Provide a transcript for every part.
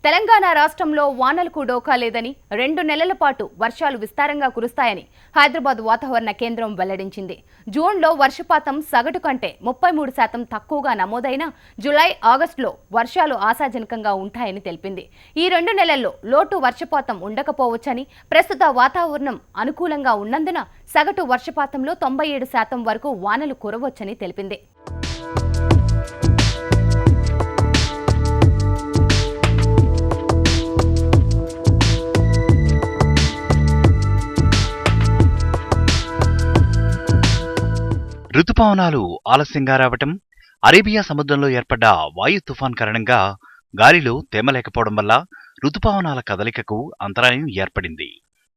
తెలంగాణ రాష్ట్రంలో వానలకు డోకా లేదని 2 నెలల పాటు వర్షాలు విస్తారంగా కురుస్తాయని హైదరాబాద్ వాతావరణ కేంద్రం వెల్లడించింది. జూన్లో వర్షపాతం సగటు కంటే 33% తక్కువగా నమోదైన జూలై, ఆగస్టులో వర్షాలు ఆశాజనకంగా ఉంటాయని తెలిపింది. ఈ 2 నెలల్లో లోటు వర్షపాతం ఉండకపోవచ్చని, ప్రస్తుత వాతావరణం అనుకూలంగా ఉన్నందున సగటు వర్షపాతంలో 97% వరకు వానలు కురవచ్చని తెలిపింది. రుతుపవనాలు ఆలస్యంగా రావటం, అరేబియా సముద్రంలో ఏర్పడ్డ వాయు తుఫాన్ కారణంగా గాలిలో తేమ లేకపోవడం వల్ల రుతుపవనాల కదలికకు అంతరాయం ఏర్పడింది.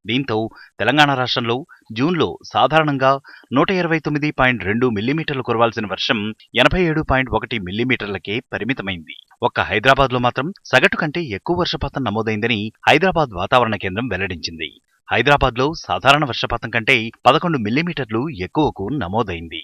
దీంతో తెలంగాణ రాష్ట్రంలో జూన్లో సాధారణంగా 129.2 మిల్లీమీటర్లు కురవాల్సిన వర్షం 87.1 మిల్లీమీటర్లకే పరిమితమైంది. ఒక్క హైదరాబాద్లో మాత్రం సగటు కంటే ఎక్కువ వర్షపాతం నమోదైందని హైదరాబాద్ వాతావరణ కేంద్రం వెల్లడించింది. హైదరాబాద్లో సాధారణ వర్షపాతం కంటే 11 మిల్లీమీటర్లు ఎక్కువకు నమోదైంది.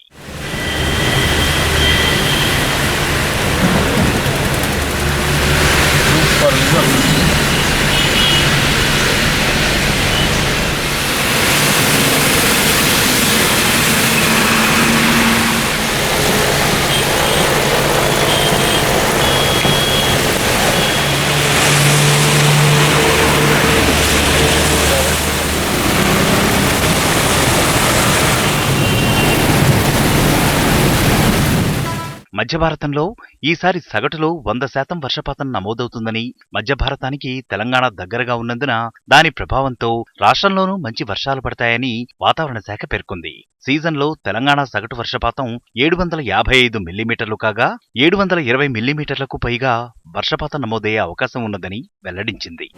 మధ్య భారతంలో ఈసారి సగటులో 100% వర్షపాతం నమోదవుతుందని, మధ్య భారతానికి తెలంగాణ దగ్గరగా ఉన్నందున దాని ప్రభావంతో రాష్ట్రంలోనూ మంచి వర్షాలు పడతాయని వాతావరణ శాఖ పేర్కొంది. సీజన్లో తెలంగాణ సగటు వర్షపాతం 755 మిల్లీమీటర్లు కాగా 720 మిల్లీమీటర్లకు పైగా వర్షపాతం నమోదయ్యే అవకాశం ఉన్నదని వెల్లడించింది.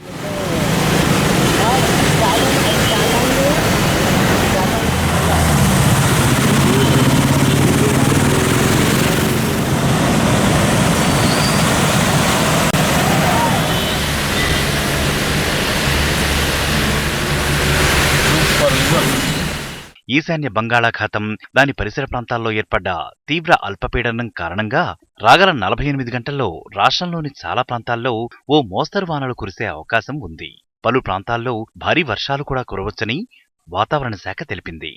ఈశాన్య బంగాళాఖాతం, దాని పరిసర ప్రాంతాల్లో ఏర్పడ్డ తీవ్ర అల్పపీడనం కారణంగా రాగల 48 గంటల్లో రాష్ట్రంలోని చాలా ప్రాంతాల్లో ఓ మోస్తరు వానలు కురిసే అవకాశం ఉంది. పలు ప్రాంతాల్లో భారీ వర్షాలు కూడా కురవచ్చని వాతావరణ శాఖ తెలిపింది.